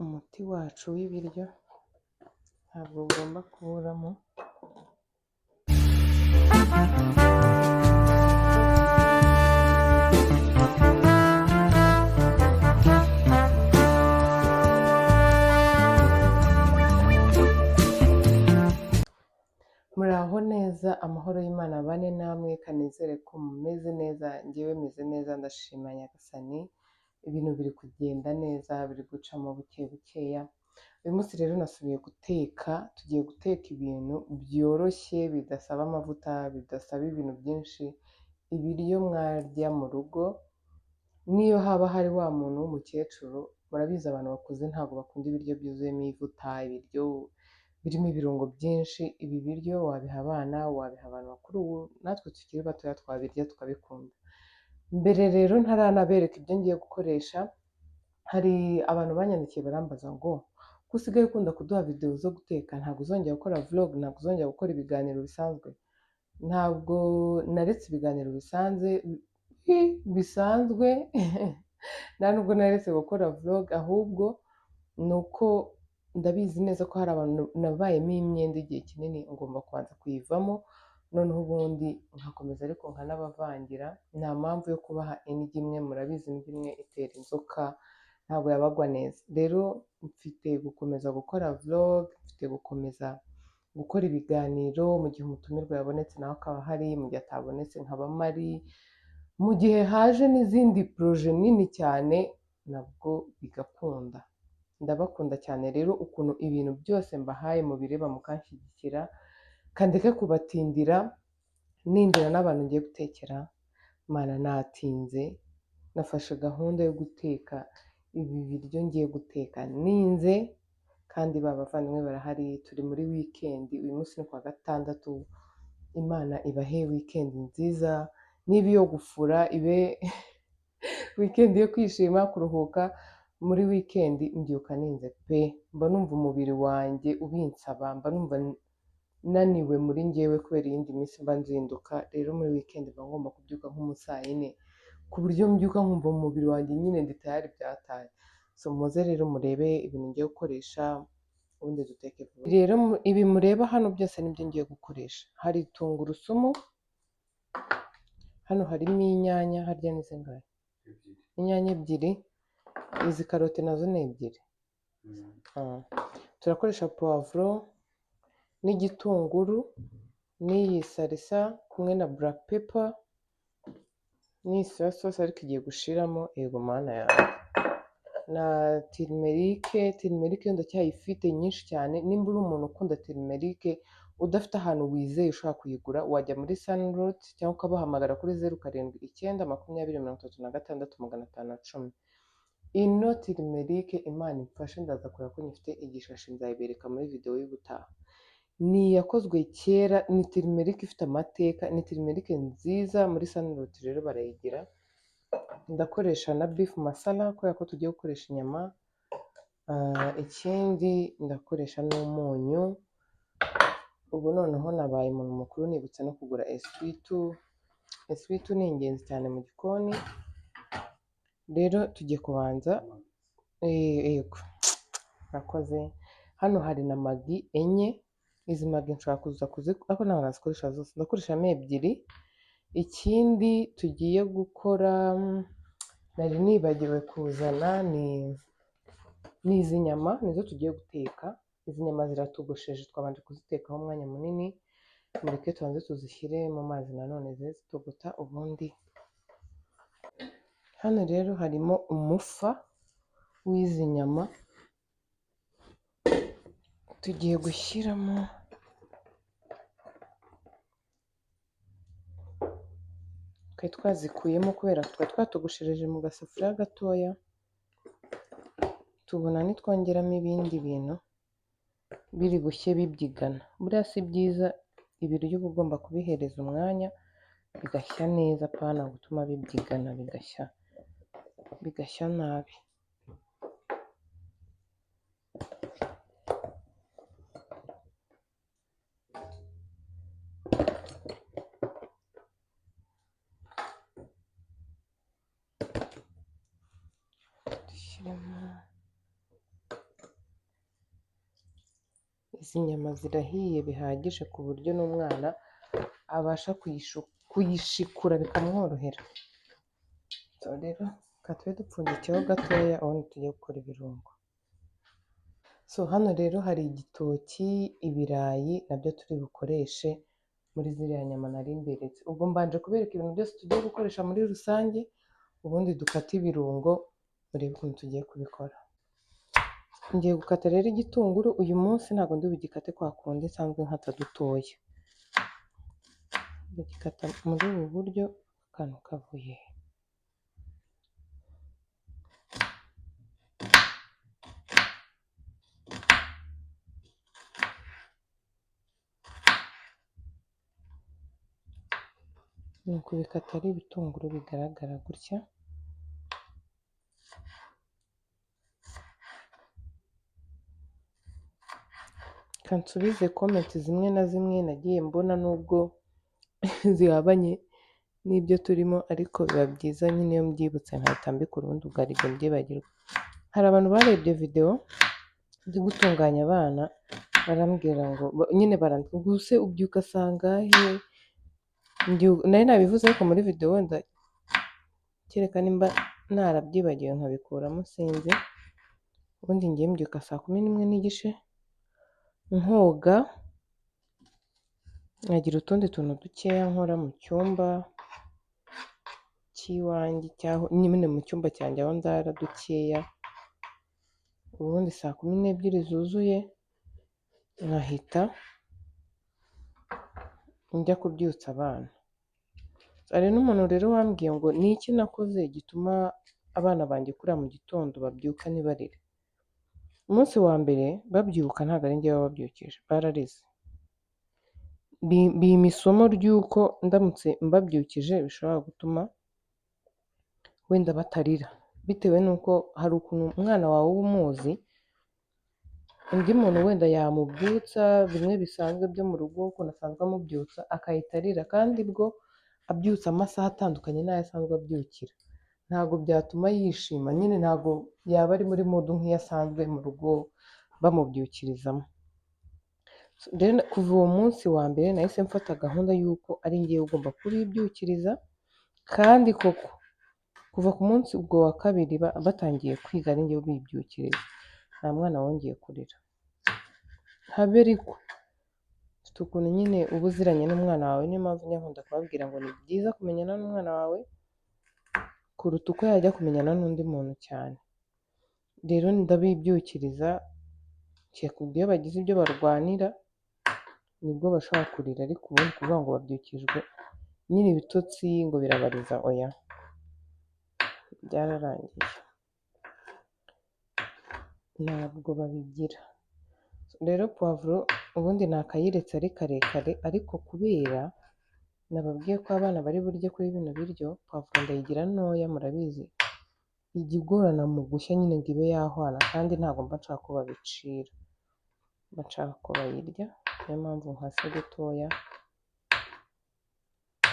umuti wacu w'ibiryo ntabwo ugomba kuburamo. Muraho neza, amahoro y'Imana abane namwe, kanizere ko mumeze neza. Njyewe meze neza, ndashima Nyagasani, ibintu biri kugenda neza, biri gucamo buke bukeya. Uyu munsi rero nasubiye guteka, tugiye guteka ibintu byoroshye bidasaba amavuta, bidasaba ibintu byinshi, ibiryo mwarya mu rugo. Niyo haba hari wa muntu w'umukecuru, murabizi abantu bakuze ntabwo bakunda ibiryo byuzuyemo ivuta, ibiryo birimo ibirungo byinshi. Ibi biryo wabiha abana, wabiha abantu bakuru, natwe tukiri batoya twabirya tukabikunda. Mbere rero ntaranabereka ibyo ngiye gukoresha, hari abantu banyandikiye barambaza ngo ko usigaye ukunda kuduha videwo zo guteka, ntabwo uzongera gukora vlog, ntabwo uzongera gukora ibiganiro bisanzwe. Ntabwo naretse ibiganiro bisanzwe nta nubwo naretse gukora vlog, ahubwo ni uko ndabizi neza ko hari abantu nabayemo imyenda igihe kinini, ngomba kubanza kuyivamo, noneho ubundi nkakomeza ariko nkanabavangira. Nta mpamvu yo kubaha indyo imwe, murabizi indyo imwe itera inzoka, ntabwo yabagwa neza. Rero mfite gukomeza gukora vlog, mfite gukomeza gukora ibiganiro mu gihe umutumirwa yabonetse nawe akaba ahari, mu gihe atabonetse nkaba mpari, mu gihe haje n'izindi proje nini cyane nabwo bigakunda. Ndabakunda cyane rero ukuntu ibintu byose mbahaye mubireba mukanshyigikira, kandeke kubatindira nindira n'abantu ngiye gutekera. Mana natinze, nafashe gahunda yo guteka ibi biryo ngiye guteka ninze, kandi bavandimwe barahari, turi muri weekend, uyu munsi ni kuwa gatandatu. Imana ibahe weekend nziza, niba iyo gufura ibe weekend yo kwishima, kuruhuka. Muri weekend mbyuka ninze pe, mba numva umubiri wanjye ubinsaba, mba numva naniwe muri njyewe kubera iyindi minsi mba nzinduka. Rero muri weekend mba ngomba kubyuka nk'umusaa yine, ku buryo mbyuka nkumva mu mubiri wanjye nyine ndi tayari byataye. So muze rero murebe ibintu ngiye gukoresha, ubundi duteke vuba. Rero ibi mureba hano byose nibyo ngiye gukoresha. Hari tungurusumu, hano harimo inyanya, harya ni zingahe? Inyanya ebyiri, izi karoti nazo ni ebyiri. Turakoresha poivro n'igitunguru n'iyi salisa kumwe na black pepper n'iyi soya sauce ariko igiye gushiramo, yego mana yawe, na turmeric yo ndacyayifite nyinshi cyane. Nimba uri umuntu ukunda turmeric udafite ahantu wizeye ushobora kuyigura, wajya muri Sunroot cyangwa ukabahamagara kuri 079020365010. Ino turmeric Imana imfashe ndaza kureba ko nyifite igishashi, nzayibereka muri video y'ubutaha. Ni yakozwe kera, ni turmeric ifite amateka, ni turmeric nziza. Muri Sunroot rero barayigira. Ndakoresha na beef masala kubera ko tugiye gukoresha inyama. Ikindi ndakoresha n'umunyu. Ubu noneho nabaye umuntu mukuru nibutse no kugura eswitu. Eswitu ni ingenzi cyane mu gikoni. Rero tugiye kubanza, yego nakoze. Hano hari na magi enye. Izi magi nshobora kuza ariko ntabwo nazikoresha zose, ndakoreshamo ebyiri. Ikindi tugiye gukora nari nibagiwe kuzana ni izi nyama, nizo tugiye guteka. Izi nyama ziratogosheje, twabanje kuzitekaho umwanya munini. Mureke tubanze tuzishyire mu mazi nanone zize zitogota ubundi. Hano rero harimo umufa w'izi nyama tugiye gushyiramo. Twari twazikuyemo kubera twari twatogoshereje mu gasafuriya gatoya, tubona nitwongeramo ibindi bintu biri bushye bibyigana. Buriya si byiza, ibiryo uba ugomba kubihereza umwanya bigashya neza, apana gutuma bibyigana bigashya nabi. Dushyiremo izi nyama zirahiye bihagije ku buryo n'umwana abasha kuyishikura bikamworohera. Rero reka tube dupfundikiyeho gatoya ubundi tujye gukora ibirungo. Hano rero hari igitoki, ibirayi nabyo turi bukoreshe muri ziriya nyama nari mberetse. Ubwo mbanje kubereka ibintu byose tugiye gukoresha muri rusange, ubundi dukate ibirungo murebe ukuntu tugiye kubikora. Ngiye gukata rero igitunguru, uyu munsi ntabwo ndi bugikate kwa kundi nsanzwe nkata dutoya. Ndagikata muri ubu buryo akantu kavuye. Ni ukubikata ari ibitunguru bigaragara gutya. Kansubize komenti zimwe na zimwe nagiye mbona nubwo zihabanye n'ibyo turimo, ariko biba byiza nyine iyo mbyibutse nkahita mbikora ubundi ubwo mbyibagirwa. Hari abantu barebye video ndi gutunganya abana barambwira ngo nyine barandika ngo use ubyuka sangahe, nari nabivuze ariko muri video wenda kereka nimba narabyibagiwe nkabikuramo sinzi. Ubundi ngiye mbyuka 11:30 nkoga, nkagira utundi tuntu dukeya nkora mu cyumba cy'iwanjye nyine mu cyumba cyanjye aho ndara dukeya. Ubundi 12:00 zuzuye nkahita njya kubyutsa abana. Hari n'umuntu rero wambwiye ngo ni iki nakoze gituma abana banjye kuriya mu gitondo babyuka ntibarire. Umunsi wa mbere babyuka ntabwo ari njye wababyukije, bararize. Bimpa isomo ry'uko ndamutse mbabyukije bishobora gutuma wenda batarira, bitewe n'uko hari ukuntu umwana wawe uba umuzi, undi muntu wenda yamubyutsa bimwe bisanzwe byo mu rugo ukuntu asanzwe amubyutsa akahita arira, kandi bwo abyutse amasaha atandukanye n'ayo asanzwe abyukira, ntabwo byatuma yishima, nyine ntabwo yaba ari muri mood nk'iyo asanzwe mu rugo bamubyukirizamo. Rero kuva uwo munsi wa mbere nahise mfata gahunda y'uko ari njyewe ugomba kubibyukiriza, kandi koko kuva ku munsi ubwo wa kabiri batangiye kwiga ari njyewe ubibyukiriza, nta mwana wongeye kurira habe ariko. Ufite ukuntu nyine uba uziranye n'umwana wawe, niyo mpamvu nkunda kubabwira ngo ni byiza kumenyana n'umwana wawe kuruta uko yajya kumenyana n'undi muntu cyane. Rero ndabibyukiriza, iyo bagize ibyo barwanira nibwo bashobora kurira, ariko ubundi kuvuga ngo babyukijwe nyine ibitotsi ngo birabariza, oya byararangiye, ntabwo babigira. Rero puwavuro ubundi nakayiretse ari karekare, ariko kubera nababwiye ko abana bari burye kuri bino biryo, puwavuro ndayigira ntoya, murabizi ijya igorana mu gushya nyine ngo ibe yahwana, kandi ntabwo mba nshaka ko babicira, mba nshaka ko bayirya, niyo mpamvu nkase dutoya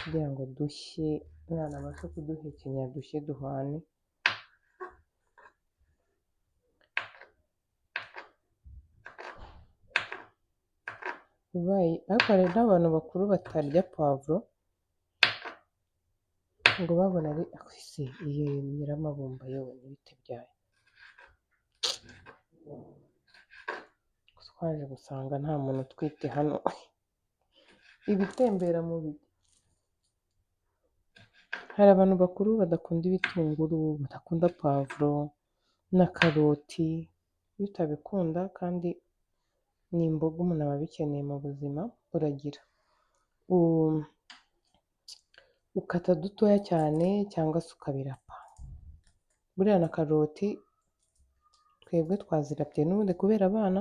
kugira ngo dushye, umwana abashe kuduhekenya dushye duhwane. Ariko hari n'abantu bakuru batarya puwavuro ngo babona ari ese iyo nyiramabumba yewe n'ibiti byayo, twaje gusanga nta muntu utwite hano, ibitembera mu biti. Hari abantu bakuru badakunda ibitunguru, badakunda puwavuro na karoti. Iyo utabikunda kandi ni imboga umuntu aba abikeneye mu buzima, uragira ukata dutoya cyane cyangwa se ukabirapa. Buriya na karoti twebwe twazirapye n'ubundi kubera abana,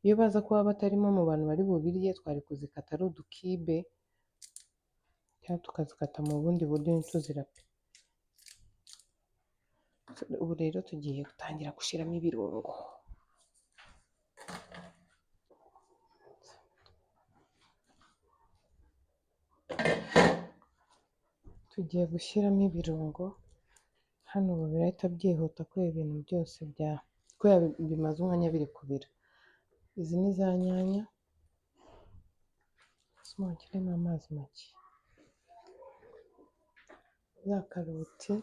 iyo baza kuba batarimo mu bantu bari bubirye twari kuzikata ari udukibe cyangwa tukazikata mu bundi buryo ntituzirape. Ubu rero tugiye gutangira gushyiramo ibirungo. Tugiye gushyiramo ibirungo, hano ubu birahita byihuta kubera ibintu byose kubera bimaze umwanya biri kubira. izi ni za nyanya nshyiremo amazi make, za karoti,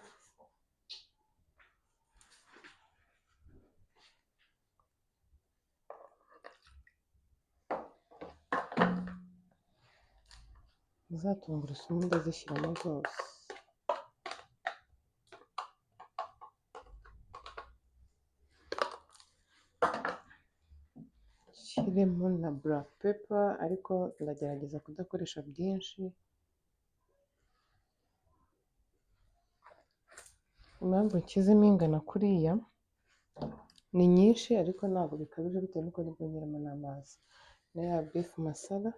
za tungurusumu ndazishyiramo zose, nshyiremo na black pepper ariko ndagerageza kudakoresha byinshi. Impamvu nshyizemo ingana kuriya ni nyinshi ariko ntabwo bikabije bitewe n'uko ndi bwongeremo n'amazi. Na ya beef masala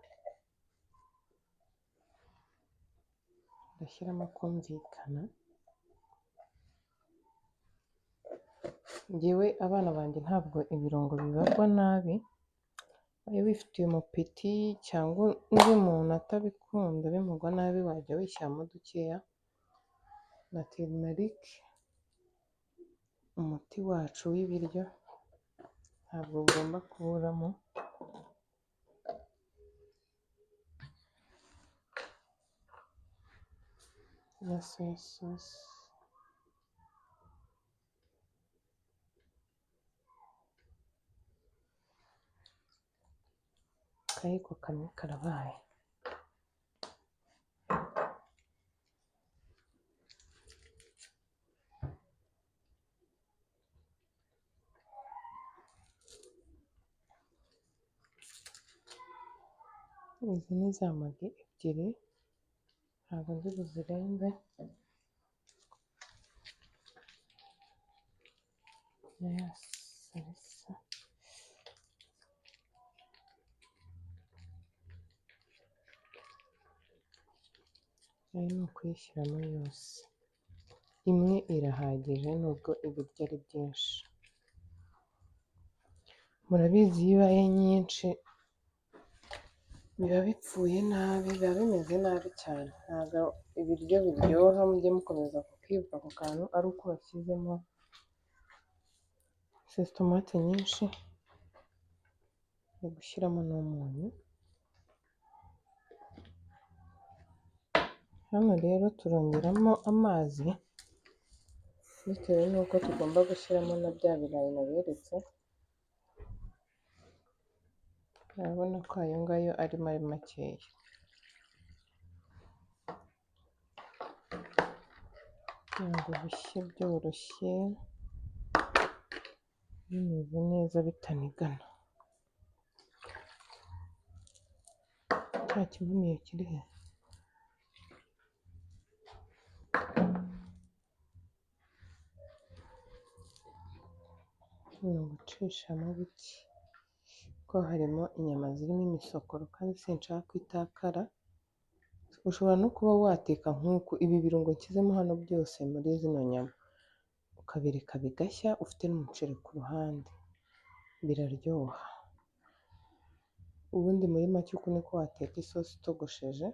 ndashyiramo akumvikana. Njyewe abana banjye ntabwo ibirungo bibarwa nabi, iyo wifitiye umupeti cyangwa undi muntu atabikunda bimugwa nabi wajya wishyiramo dukeya. Na turmeric, umuti wacu w'ibiryo, ntabwo ugomba kuburamo. Na soya sauce, akayiko kamwe karabaye. Izi ni za magi ebyiri, ntabwo nzi buzirenze. Na ya salisa, nayo ni ukuyishyiramo yose, imwe irahagije nubwo ibiryo ari byinshi. Murabizi iyo ibaye nyinshi biba bipfuye nabi, biba bimeze nabi cyane, ntabwo ibiryo biryoha. Mujye mukomeza kukibuka ako kantu ari uko washyizemo tomate nyinshi, ni gushyiramo n'umunyu. Hano rero turongeramo amazi bitewe n'uko tugomba gushyiramo na bya birayi naberetse. Urabona ko ayo ngayo arimo ari makeya. Kugira ngo bishye byoroshye bimeze neza bitanigana. Cya kibumiye kiri he? Ni ugucishamo bike kuko harimo inyama zirimo imisokoro kandi sinshaka ko itakara. Ushobora no kuba wateka nk'uku ibi birungo nshyizemo hano byose muri zino nyama, ukabireka bigashya ufite n'umuceri ku ruhande, biraryoha. Ubundi muri make uku niko wateka isosi itogosheje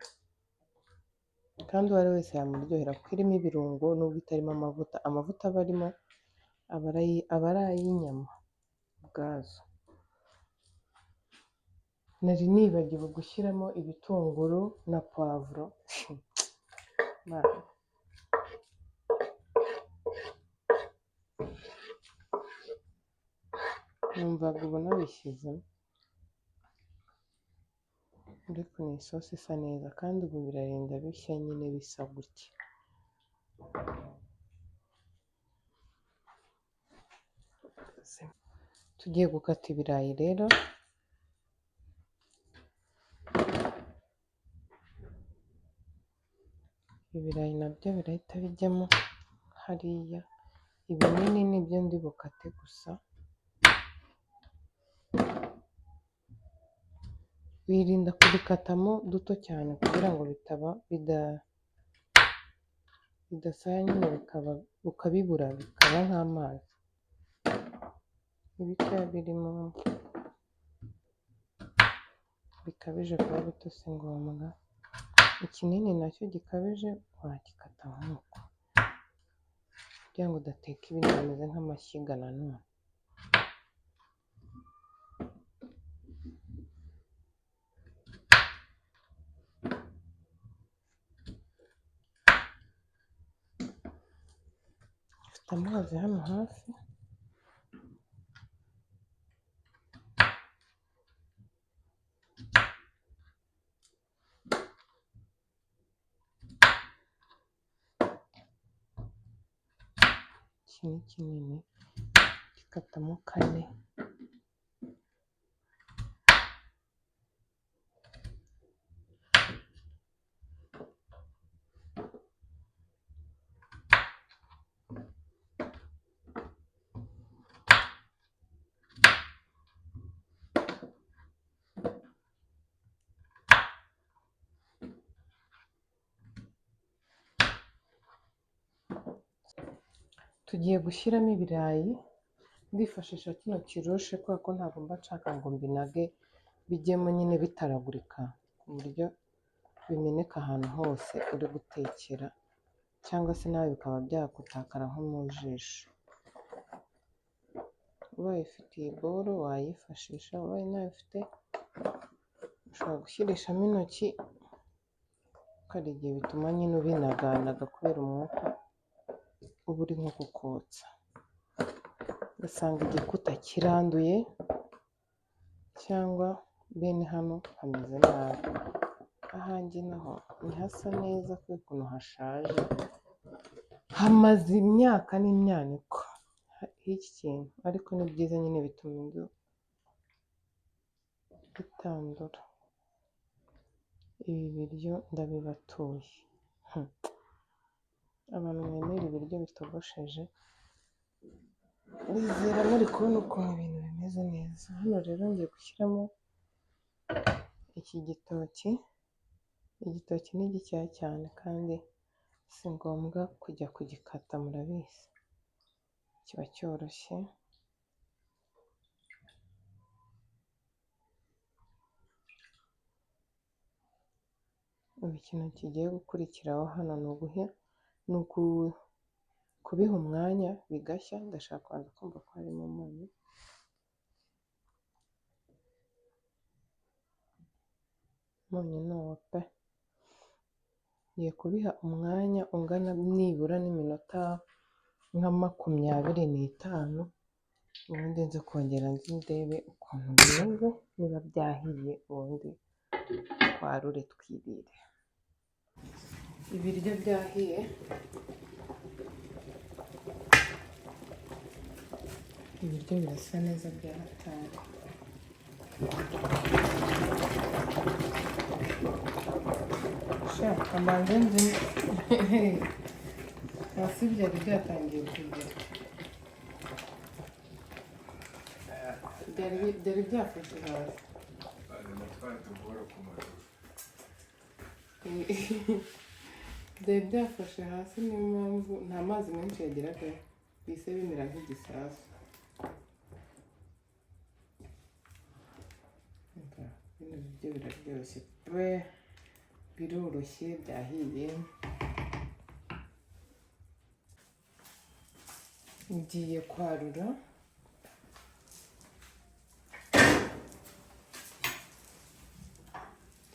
kandi uwo ari wese yamuryohera kuko irimo ibirungo nubwo itarimo amavuta. Amavuta aba arimo aba ari ay'inyama ubwazo. Nari nibagiwe gushyiramo ibitunguru na pavuro. Numvaga ubu nabishyizemo, ariko ni isosi isa neza kandi ubu birarinda bishya nyine bisa gutya. Tugiye gukata ibirayi rero. Ibirayi nabyo birahita bijyamo hariya, ibinini nibyo ndi bukate gusa. Wirinda kubikatamo duto cyane kugira ngo bidasaya nyine ukabibura bikaba nk'amazi. Ibitoya birimo bikabije kuba bito si ngombwa. Ikinini nacyo gikabije wagikata nk'uko kugira ngo udateka ibintu bimeze nk'amashyiga nanone. amazi hano hafi. Iki ni kinini gikatamo 4. Tugiye gushyiramo ibirayi, ndifashisha kino kiroshe kubera ko ntabwo mba nshaka ngo mbinage bijyemo nyine bitaragurika, ku buryo bimeneka ahantu hose uri gutekera, cyangwa se nawe bikaba byagutakara nko mu jisho. Ubaye ufite iyi boro wayifashisha, ubaye ntayo ufite ushobora gushyirishamo intoki, kuko hari igihe bituma nyine ubinaganaga kubera umwuka uba uri nko kukotsa, ugasanga igikuta kiranduye cyangwa bene hano hameze nabi. Ahanjye naho ntihasa neza kubera ukuntu hashaje, hamaze imyaka n'imyaniko h'iki kintu, ariko ni byiza nyine bituma inzu itandura. Ibi biryo ndabibatuye. Abantu mwemera ibiryo bitogosheje, bizera muri kubona ukuntu ibintu bimeze neza. Hano rero ngiye gushyiramo iki gitoki. Igitoki ni gikeya cyane kandi si ngombwa kujya kugikata, murabizi kiba cyoroshye. Ubu ikintu kigiye gukurikiraho hano ni kubiha umwanya bigashya. Ndashaka kubanza kumva ko harimo umunyu. Umunyu ni uwo pe. Ngiye kubiha umwanya ungana nibura n'iminota nka 25, ubundi nze kongera ndebe ukuntu bimeze, niba byahiye ubundi twarure twirire. Ibiryo byahiye, ibiryo birasa neza byahatari. Shaka mbanze nzi hasi byari byatangiye kugera, byari byafashe hasi. Byari byafashe hasi, niyo mpamvu nta mazi menshi yageraga, bise bimera nk'igisasu. Bino biryo biraryoshye pe, biroroshye, byahiye. Ngiye kwarura.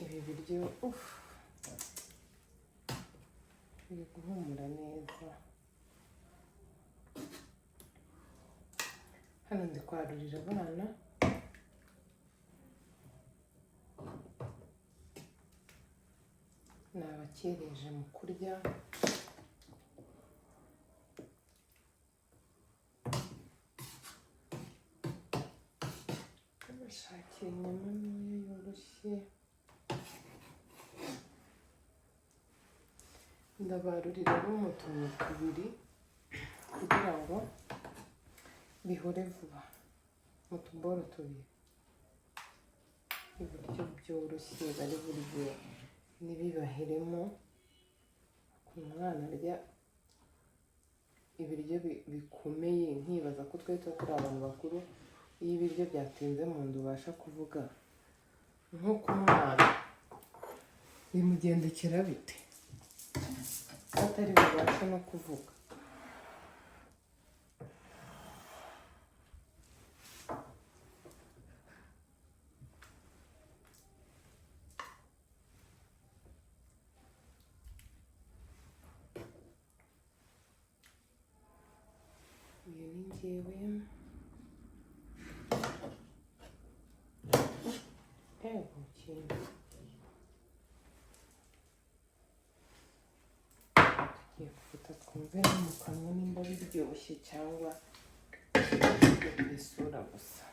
Ibi biryo biri guhumura neza. Hano ndi kwarurira abana, nabakereje mu kurya. Bashakira inyama ntoya yoroshye. Ndabarurira mu tuntu tubiri kugira ngo bihure vuba, mu tuboro tubiri. Ibiryo byoroshye bari burye ntibibahiremo. Umwana arya ibiryo bikomeye, nkibaza ko twari turi abantu bakuru, iyo ibiryo byatinze mu nda ubasha kuvuga nk'uko umwana bimugendekera bite, atari bubashe no kuvuga. njyewe ikintu tugiye kuvuta twumve no mu kanwa nimba biryoshye cyangwa ku isura gusa.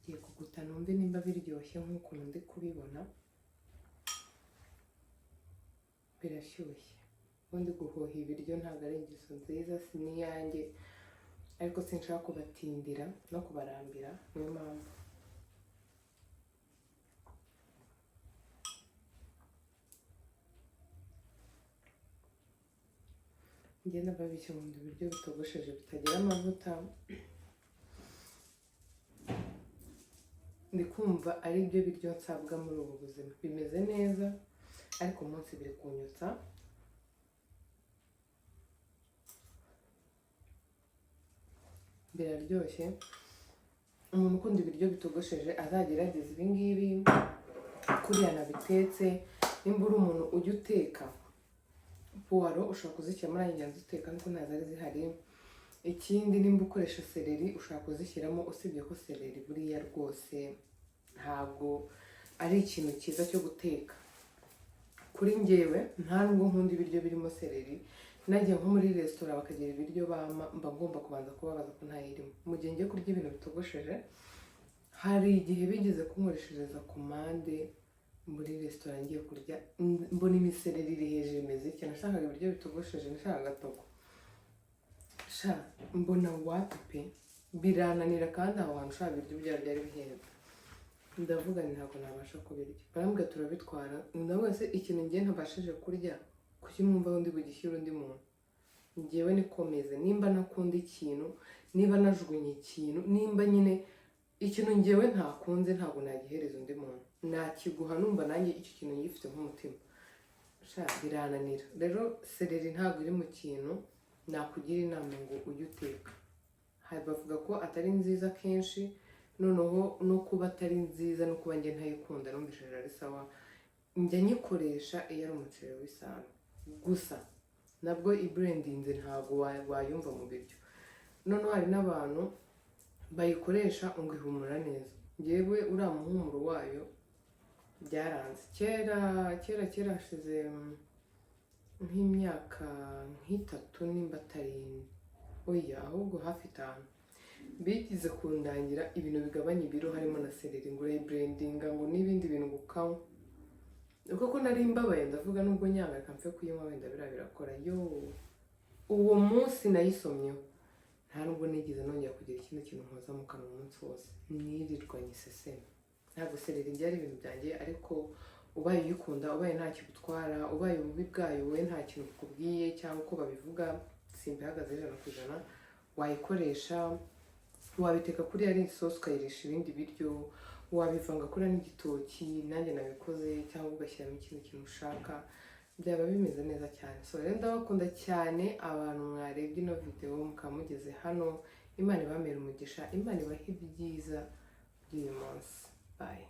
Ngiye kuguta numve nimba biryoshye nk'ukuntu ndi kubibona. Birashyushye. Ubundi guhoha ibiryo ntabwo ari ingeso nziza, si n'iyanjye, ariko sinshaka kubatindira no kubarambira, niyo mpamvu. Ngenda babishya mu ibiryo bitogosheje bitagira amavuta. Ndi kumva ari byo biryo nsabwa muri ubu buzima. Bimeze neza ariko umunsi biri kunyutsa. Biraryoshye. Umuntu ukunda ibiryo bitogosheje azagerageza ibi ngibi kuriya nabitetse. Nimba uri umuntu ujya uteka puwaro, ushobora kuzishyira muri aya ziteka nuko ntazari zihari. Ikindi, nimba ukoresha seleri ushobora kuzishyiramo, usibye ko seleri buriya rwose ntabwo ari ikintu cyiza cyo guteka. Kuri njyewe nta nubwo nkunda ibiryo birimo seleri. Nagiye nko muri resitora bakagira ibiryo bampa, mba ngomba kubanza kubabaza ko ntayirimo. Mu gihe ngiye kurya ibintu bitogosheje, hari igihe bigeze kunkoreshereza komande muri resitora ngiye kurya, mbona imisereri iri hejuru imeze iki. Nashakaga ibiryo bitogosheje, nashakaga agatogo. Mbona wapi pe, birananira kandi aho hantu ushaka ibiryo byari bihenze. Ndavuga ntabwo nabasha kubirya. Barambwira turabitwara. Nawe se ikintu ngiye ntabashije kurya, kuki mwumva undi bugishyira undi muntu? Njyewe nikomeze. Nimba nakunda ikintu, niba najugunye ikintu, nimba nyine ikintu njyewe ntakunze, ntabwo nagihereza undi muntu. Nakiguha numva nanjye icyo kintu ngifite nk'umutima. Birananira. Rero seleri ntabwo iri mu kintu nakugira inama ngo ujye uteka. Bavuga ko atari nziza kenshi, noneho no kuba atari nziza no kuba njye ntayikunda numvishije ari sawa. Njya nyikoresha iyo ari umuceri w'isanzwe. Gusa nabwo iburendinze ntabwo wayumva mu biryo. Noneho hari n'abantu bayikoresha ngo ihumura neza. Njyewe uriya muhumuro wayo byaranze. Kera hashize nk'imyaka nk'itatu nimba atari ine. Oya, ahubwo hafi 5. Bigize kundangira ibintu bigabanya ibiro harimo na seleri ngo urayiburendinga ngo n'ibindi bintu gukanywa. Kuko nari mbabaye ndavuga nubwo nyanga reka mpfe kuyinywa wenda birakora. Uwo munsi nayisomyeho nta nubwo nigeze nongera kugira ikindi kintu nkoza mu kanwa umunsi wose. Nirirwanye iseseme. Ntabwo seleri byari ibintu byanjye, ariko ubaye uyikunda, ubaye nta kigutwara, ubaye ububi bwayo we nta kintu bikubwiye cyangwa uko babivuga simbihagaze 100%, wayikoresha. Wabiteka kuri ari isosi ukayirisha ibindi biryo, wabivanga kuri n'igitoki, nanjye nabikoze, cyangwa ugashyiramo ikindi kintu ushaka, byaba bimeze neza cyane. So rero ndabakunda cyane abantu mwarebye ino video mukaba mugeze hano. Imana ibamere umugisha, Imana ibahe ibyiza by'uyu munsi. Bye.